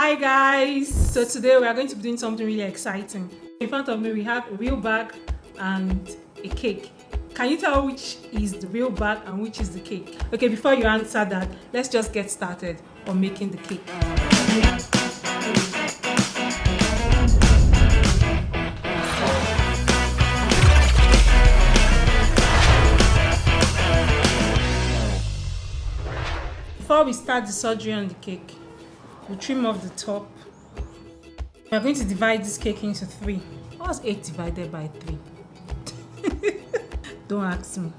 Hi guys! So today we are going to be doing something really exciting. In front of me we have a real bag and a cake. Can you tell which is the real bag and which is the cake? Okay, before you answer that, let's just get started on making the cake. Before we start the surgery on the cake, we'll trim off the top. We're going to divide this cake into 3. What's 8 divided by 3? Don't ask me.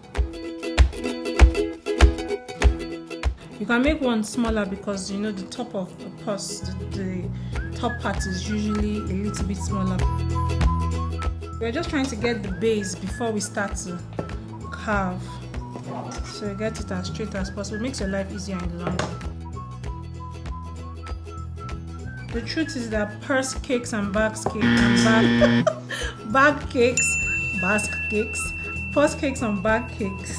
You can make one smaller because you know the top of the purse, the top part is usually a little bit smaller. We're just trying to get the base before we start to carve. So you get it as straight as possible. It makes your life easier in the long run. The truth is that purse cakes and bags cakes and bag cakes, basket cakes, purse cakes and bag cakes,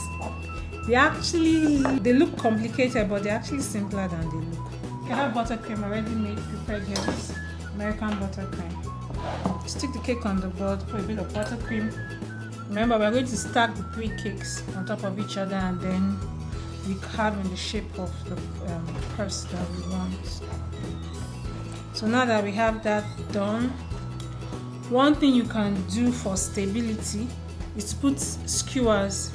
they look complicated, but they're actually simpler than they look. You have buttercream already made, prepared here. This American buttercream. Stick the cake on the board, put a bit of buttercream. Remember, we're going to stack the 3 cakes on top of each other and then we carve in the shape of the purse that we want. So now that we have that done, one thing you can do for stability is to put skewers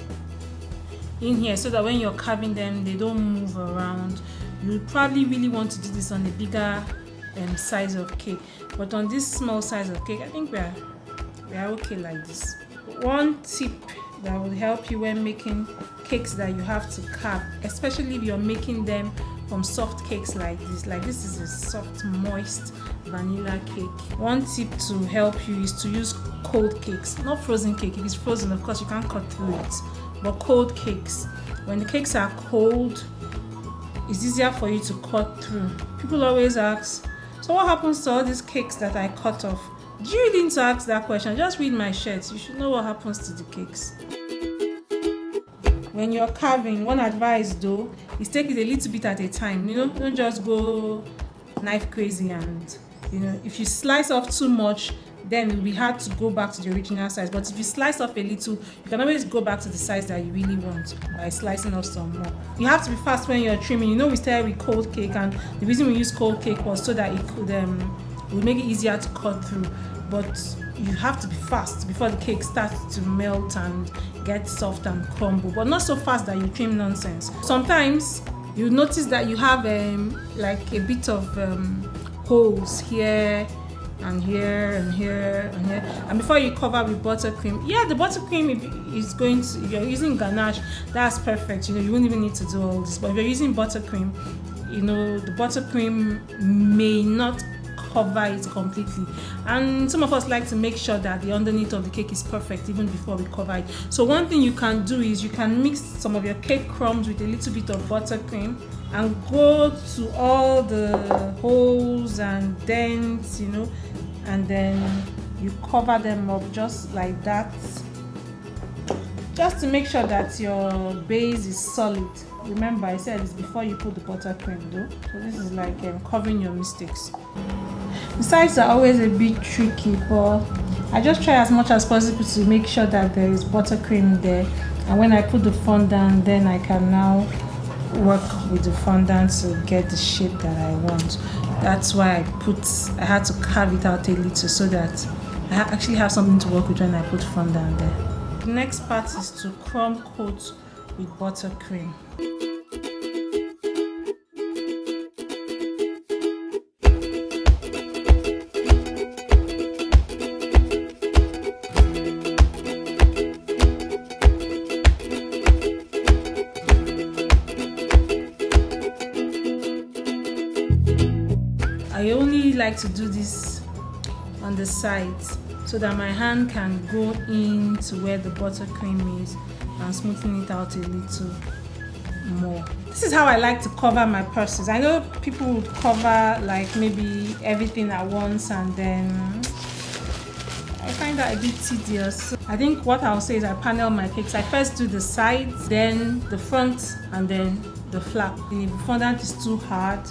in here so that when you're carving them, they don't move around. You probably really want to do this on a bigger size of cake, but on this small size of cake, I think we are okay like this. One tip that will help you when making cakes that you have to carve, especially if you're making them from soft cakes like this. Like this is a soft, moist vanilla cake. One tip to help you is to use cold cakes, not frozen cake. If it's frozen, of course, you can't cut through it. But cold cakes, when the cakes are cold, it's easier for you to cut through. People always ask, so what happens to all these cakes that I cut off? Do you really need to ask that question? Just read my shirt. You should know what happens to the cakes. When you're carving, one advice though is take it a little bit at a time. You know, don't just go knife crazy, and you know, if you slice off too much, then it will be hard to go back to the original size. But if you slice off a little, you can always go back to the size that you really want by slicing off some more. You have to be fast when you're trimming. You know, we started with cold cake, and the reason we use cold cake was so that it could would make it easier to cut through. But you have to be fast before the cake starts to melt and get soft and crumble, but not so fast that you trim nonsense. Sometimes you notice that you have like a bit of holes here and here and here and here, and before you cover with buttercream, the buttercream is going to, if you're using ganache, that's perfect. You know, you won't even need to do all this. But if you're using buttercream, you know, the buttercream may not cover it completely, and some of us like to make sure that the underneath of the cake is perfect even before we cover it. So one thing you can do is you can mix some of your cake crumbs with a little bit of buttercream and go to all the holes and dents, you know, and then you cover them up just like that, just to make sure that your base is solid. Remember, I said it's before you put the buttercream though, so this is like covering your mistakes. The sides are always a bit tricky, but I just try as much as possible to make sure that there is buttercream there, and when I put the fondant, then I can now work with the fondant to get the shape that I want. That's why I had to carve it out a little so that I actually have something to work with when I put fondant there. The next part is to crumb coat with buttercream. I only like to do this on the sides so that my hand can go into where the buttercream is and smoothen it out a little more. This is how I like to cover my purses. I know people would cover like maybe everything at once, and then I find that a bit tedious. I think what I'll say is I panel my cakes. I first do the sides, then the front, and then the flap. And if the fondant is too hard,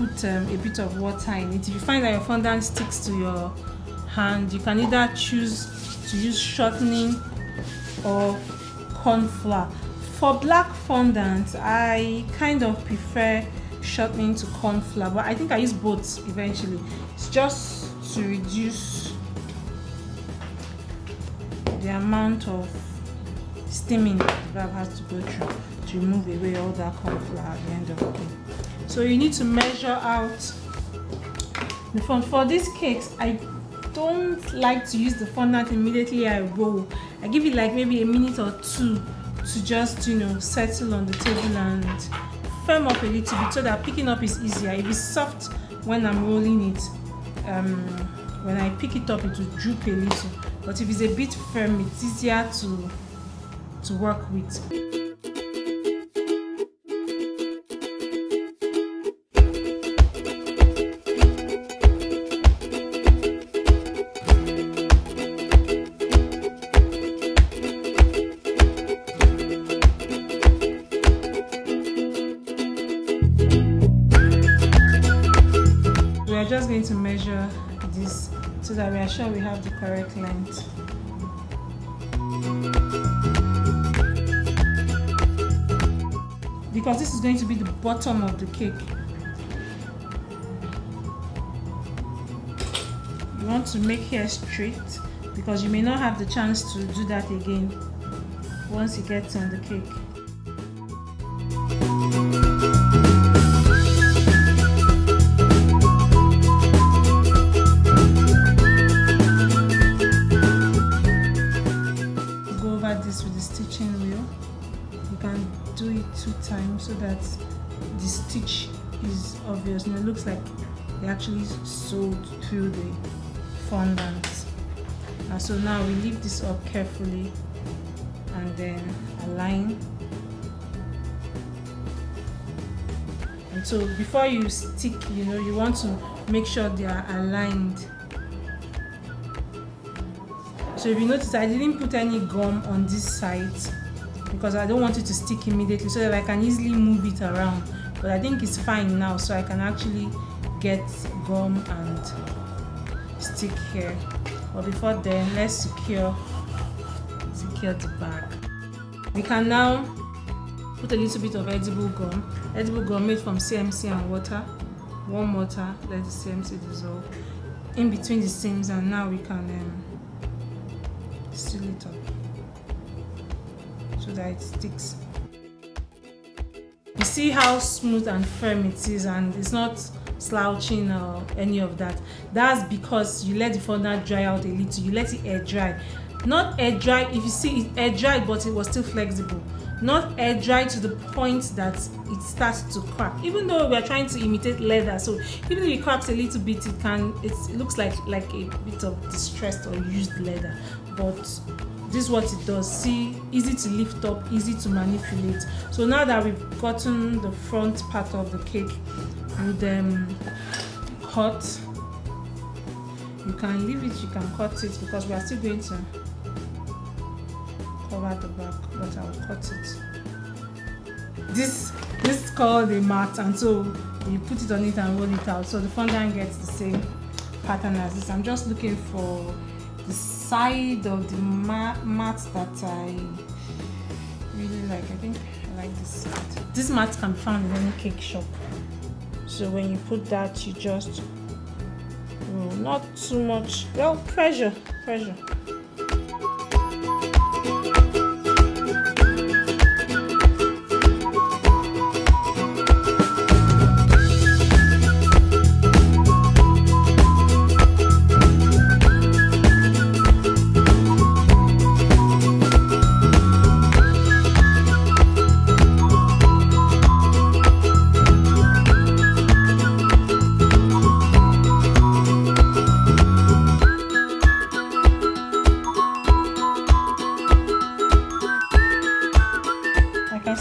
put a bit of water in it. If you find that your fondant sticks to your hand, you can either choose to use shortening or corn flour. For black fondant, I kind of prefer shortening to corn flour, but I think I use both eventually. It's just to reduce the amount of steaming the valve has to go through to remove away all that corn flour at the end of the cake. So you need to measure out the fondant. For these cakes, I don't like to use the fondant immediately I roll. I give it like maybe a minute or two to just, you know, settle on the table and firm up a little bit so that picking up is easier. If it's soft when I'm rolling it, when I pick it up, it will droop a little. But if it's a bit firm, it's easier to work with. We are just going to measure this so that we are sure we have the correct length. Because this is going to be the bottom of the cake. You want to make hair straight because you may not have the chance to do that again once it gets on the cake. Go over this with the stitching wheel. You can do it 2 times so that the stitch is obvious and it looks like they actually sewed through the fondant. And so now we lift this up carefully and then align. And so before you stick, you know, you want to make sure they are aligned. So if you notice, I didn't put any gum on this side because I don't want it to stick immediately, so that I can easily move it around. But I think it's fine now, so I can actually get gum and stick here. But before then, let's secure the bag. We can now put a little bit of edible gum made from CMC and water. Warm water, let the CMC dissolve in between the seams, and now we can seal it up so that it sticks. You see how smooth and firm it is, and it's not slouching or any of that. That's because you let the fondant dry out a little. You let it air dry. Not air dry, if you see it air dry but it was still flexible. Not air dry to the point that it starts to crack. Even though we are trying to imitate leather, so even if it cracks a little bit, it looks like a bit of distressed or used leather. But this is what it does. See, easy to lift up, easy to manipulate. So now that we've gotten the front part of the cake with cut, you can leave it, you can cut it, because we are still going to cover the back, but I'll cut it. This is called a mat, and so you put it on it and roll it out, so the fondant gets the same pattern as this. I'm just looking for the side of the mat that I really like. I think I like this side. This mat can be found in any cake shop. So when you put that, you just roll, not too much, well, pressure.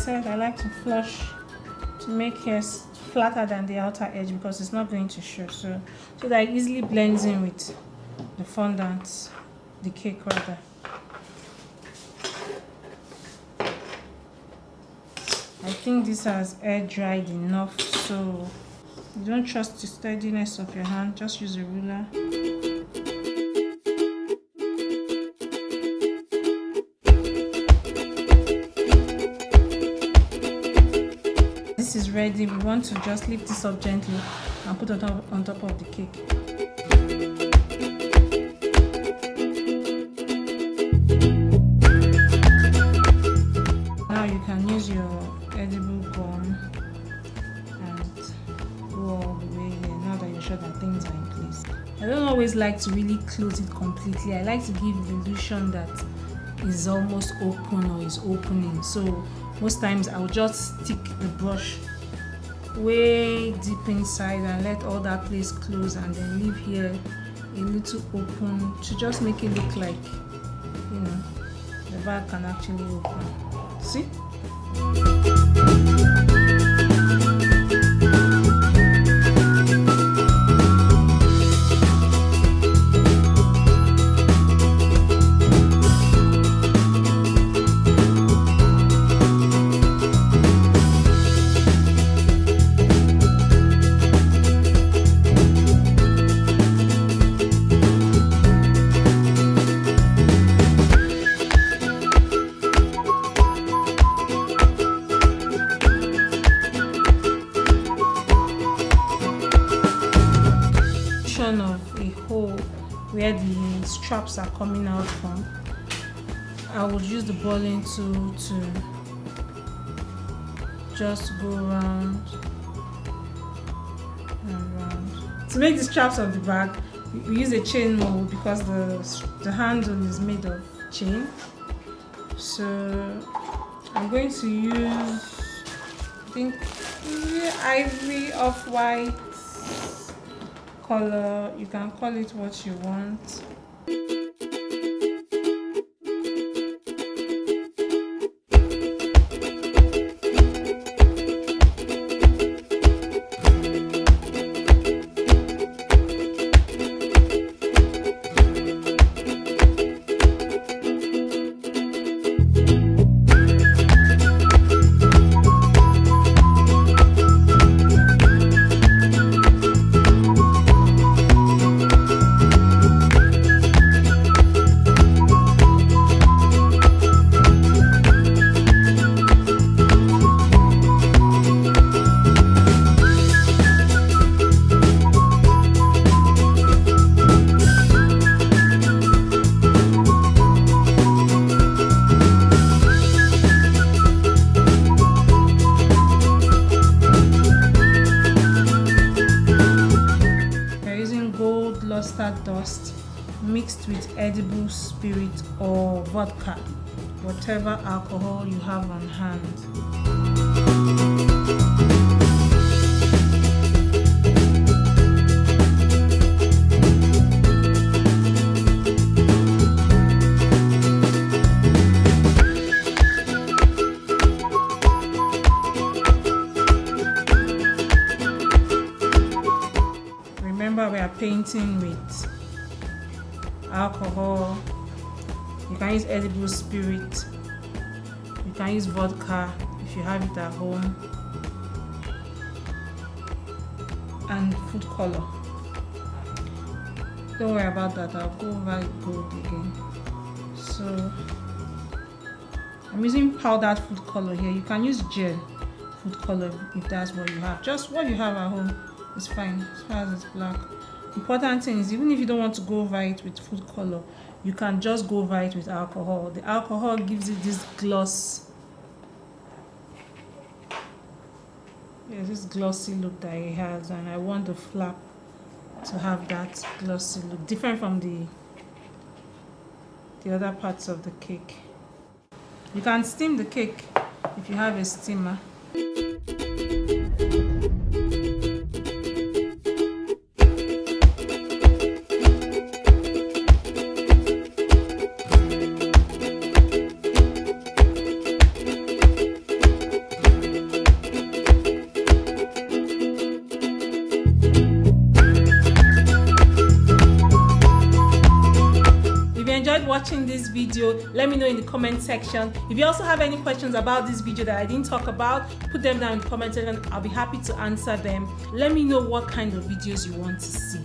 I like to flush to make hair flatter than the outer edge because it's not going to show, so that it easily blends in with the fondant, the cake rather. I think this has air dried enough, so you don't trust the steadiness of your hand, just use a ruler. This is ready. We want to just lift this up gently and put it on top of the cake. Now you can use your edible gum and go all the way here now that you're sure that things are in place. I don't always like to really close it completely. I like to give the illusion that is almost open or is opening. So most times I'll just stick the brush way deep inside and let all that place close, and then leave here a little open to just make it look like, you know, the bag can actually open. See? Of a hole where the straps are coming out from, I would use the balling tool to just go around and round. To make the straps of the bag, we use a chain mold because the handle is made of chain. So I'm going to use, I think, ivory off-white color. You can call it what you want. Dust mixed with edible spirit or vodka, whatever alcohol you have on hand. Remember, we are painting with alcohol. You can use edible spirit, you can use vodka if you have it at home, and food color. Don't worry about that, I'll go over it gold again. So I'm using powdered food color here. You can use gel food color if that's what you have. Just what you have at home is fine as far as it's black. Important thing is, even if you don't want to go over it with food color, you can just go over it with alcohol. The alcohol gives it this gloss, this glossy look that it has, and I want the flap to have that glossy look, different from the other parts of the cake. You can steam the cake if you have a steamer. watching this video? Let me know in the comment section. If you also have any questions about this video that I didn't talk about, put them down in the comment section. I'll be happy to answer them. Let me know what kind of videos you want to see,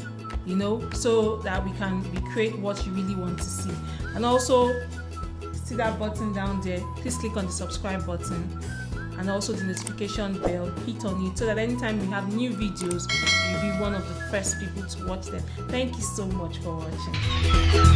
you know, so that we can recreate what you really want to see. And also, see that button down there, please click on the subscribe button, and also the notification bell, hit on it so that anytime we have new videos, you'll be one of the first people to watch them. Thank you so much for watching.